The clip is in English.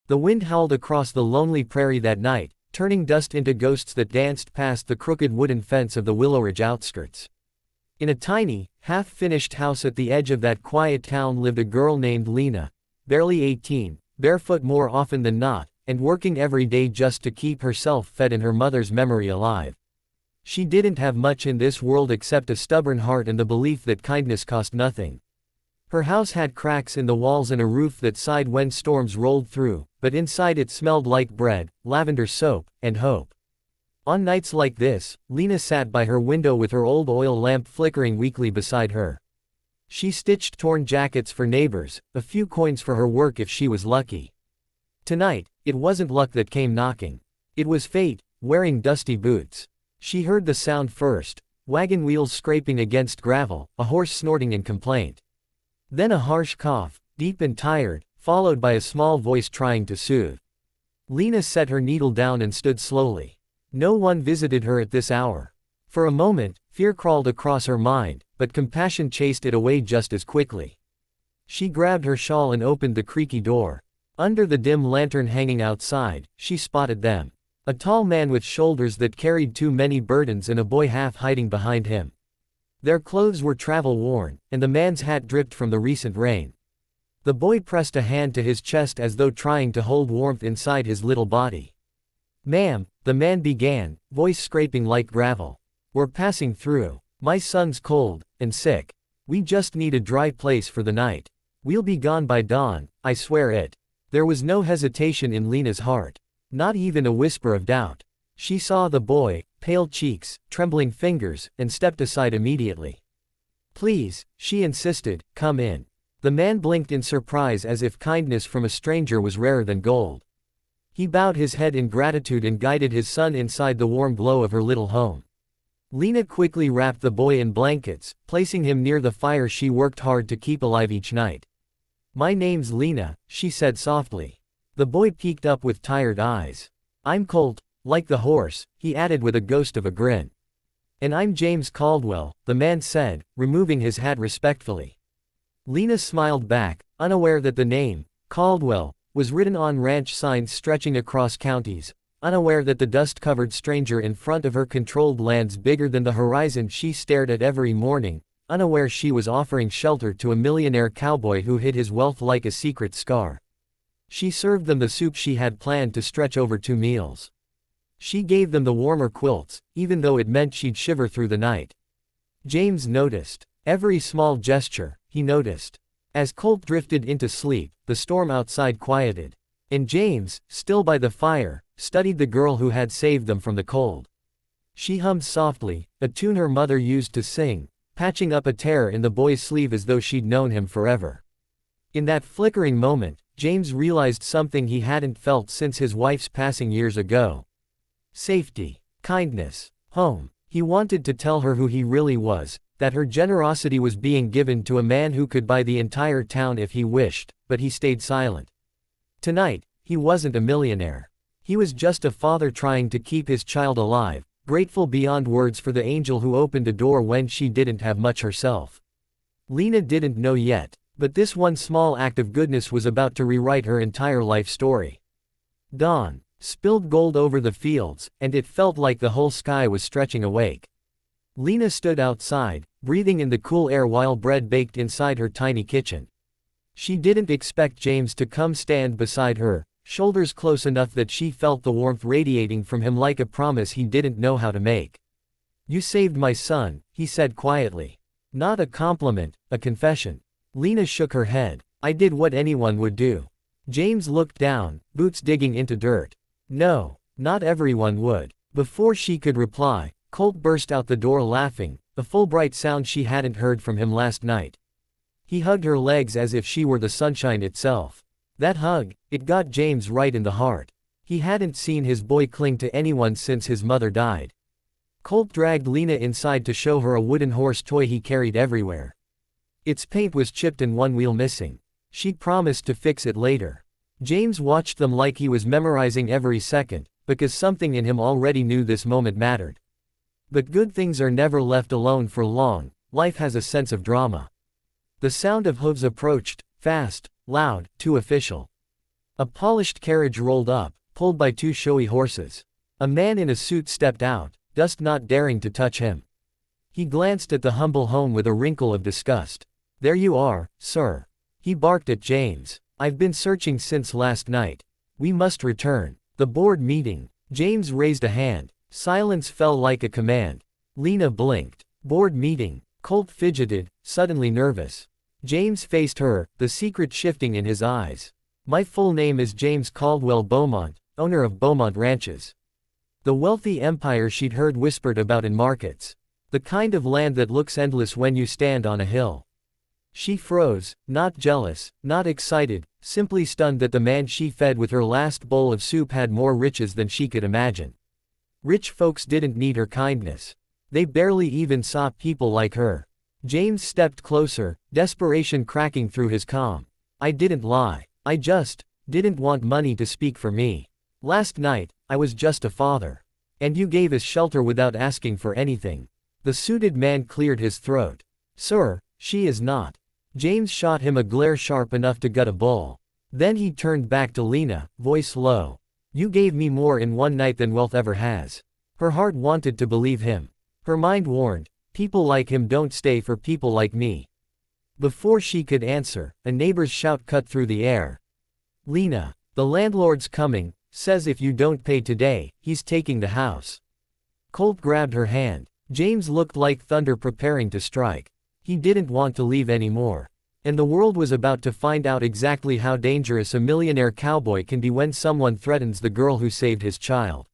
The wind howled across the lonely prairie that night, turning dust into ghosts that danced past the crooked wooden fence of the Willow Ridge outskirts. In a tiny, half-finished house at the edge of that quiet town lived a girl named Lena, barely 18, barefoot more often than not, and working every day just to keep herself fed and her mother's memory alive. She didn't have much in this world except a stubborn heart and the belief that kindness cost nothing. Her house had cracks in the walls and a roof that sighed when storms rolled through, but inside it smelled like bread, lavender soap, and hope. On nights like this, Lena sat by her window with her old oil lamp flickering weakly beside her. She stitched torn jackets for neighbors, a few coins for her work if she was lucky. Tonight, it wasn't luck that came knocking. It was fate, wearing dusty boots. She heard the sound first, wagon wheels scraping against gravel, a horse snorting in complaint. Then a harsh cough, deep and tired, followed by a small voice trying to soothe. Lena set her needle down and stood slowly. No one visited her at this hour. For a moment, fear crawled across her mind, but compassion chased it away just as quickly. She grabbed her shawl and opened the creaky door. Under the dim lantern hanging outside, she spotted them. A tall man with shoulders that carried too many burdens and a boy half hiding behind him. Their clothes were travel-worn, and the man's hat dripped from the recent rain. The boy pressed a hand to his chest as though trying to hold warmth inside his little body. "Ma'am," the man began, voice scraping like gravel. "We're passing through. My son's cold and sick. We just need a dry place for the night. We'll be gone by dawn, I swear it." There was no hesitation in Lena's heart. Not even a whisper of doubt. She saw the boy, pale cheeks, trembling fingers, and stepped aside immediately. "Please," she insisted, "come in." The man blinked in surprise as if kindness from a stranger was rarer than gold. He bowed his head in gratitude and guided his son inside the warm glow of her little home. Lena quickly wrapped the boy in blankets, placing him near the fire she worked hard to keep alive each night. "My name's Lena," she said softly. The boy peeked up with tired eyes. "I'm Colt, like the horse," he added with a ghost of a grin. "And I'm James Caldwell," the man said, removing his hat respectfully. Lena smiled back, unaware that the name, Caldwell, was written on ranch signs stretching across counties, unaware that the dust-covered stranger in front of her controlled lands bigger than the horizon she stared at every morning, unaware she was offering shelter to a millionaire cowboy who hid his wealth like a secret scar. She served them the soup she had planned to stretch over 2 meals. She gave them the warmer quilts, even though it meant she'd shiver through the night. James noticed. Every small gesture, he noticed. As Colt drifted into sleep, the storm outside quieted. And James, still by the fire, studied the girl who had saved them from the cold. She hummed softly, a tune her mother used to sing, patching up a tear in the boy's sleeve as though she'd known him forever. In that flickering moment, James realized something he hadn't felt since his wife's passing years ago. Safety, kindness, home. He wanted to tell her who he really was, that her generosity was being given to a man who could buy the entire town if he wished, but he stayed silent. Tonight, he wasn't a millionaire. He was just a father trying to keep his child alive, grateful beyond words for the angel who opened a door when she didn't have much herself. Lena didn't know yet, but this one small act of goodness was about to rewrite her entire life story. Dawn spilled gold over the fields, and it felt like the whole sky was stretching awake. Lena stood outside, breathing in the cool air while bread baked inside her tiny kitchen. She didn't expect James to come stand beside her, shoulders close enough that she felt the warmth radiating from him like a promise he didn't know how to make. "You saved my son," he said quietly. Not a compliment, a confession. Lena shook her head. "I did what anyone would do." James looked down, boots digging into dirt. "No, not everyone would." Before she could reply, Colt burst out the door laughing, a full bright sound she hadn't heard from him last night. He hugged her legs as if she were the sunshine itself. That hug, it got James right in the heart. He hadn't seen his boy cling to anyone since his mother died. Colt dragged Lena inside to show her a wooden horse toy he carried everywhere. Its paint was chipped and one wheel missing. She'd promised to fix it later. James watched them like he was memorizing every second, because something in him already knew this moment mattered. But good things are never left alone for long, life has a sense of drama. The sound of hooves approached, fast, loud, too official. A polished carriage rolled up, pulled by two showy horses. A man in a suit stepped out, Dust not daring to touch him. He glanced at the humble home with a wrinkle of disgust. "There you are, sir." He barked at James. "I've been searching since last night. We must return." The board meeting. James raised a hand. Silence fell like a command. Lena blinked. Board meeting. Colt fidgeted, suddenly nervous. James faced her, the secret shifting in his eyes. "My full name is James Caldwell Beaumont, owner of Beaumont Ranches." The wealthy empire she'd heard whispered about in markets. The kind of land that looks endless when you stand on a hill. She froze, not jealous, not excited, simply stunned that the man she fed with her last bowl of soup had more riches than she could imagine. Rich folks didn't need her kindness. They barely even saw people like her. James stepped closer, desperation cracking through his calm. "I didn't lie. I just didn't want money to speak for me. Last night, I was just a father. And you gave us shelter without asking for anything." The suited man cleared his throat. "Sir, she is not." James shot him a glare sharp enough to gut a bull. Then he turned back to Lena, voice low. "You gave me more in one night than wealth ever has." Her heart wanted to believe him. Her mind warned, people like him don't stay for people like me. Before she could answer, a neighbor's shout cut through the air. "Lena, the landlord's coming, says if you don't pay today, he's taking the house." Colt grabbed her hand. James looked like thunder preparing to strike. He didn't want to leave anymore. And the world was about to find out exactly how dangerous a millionaire cowboy can be when someone threatens the girl who saved his child.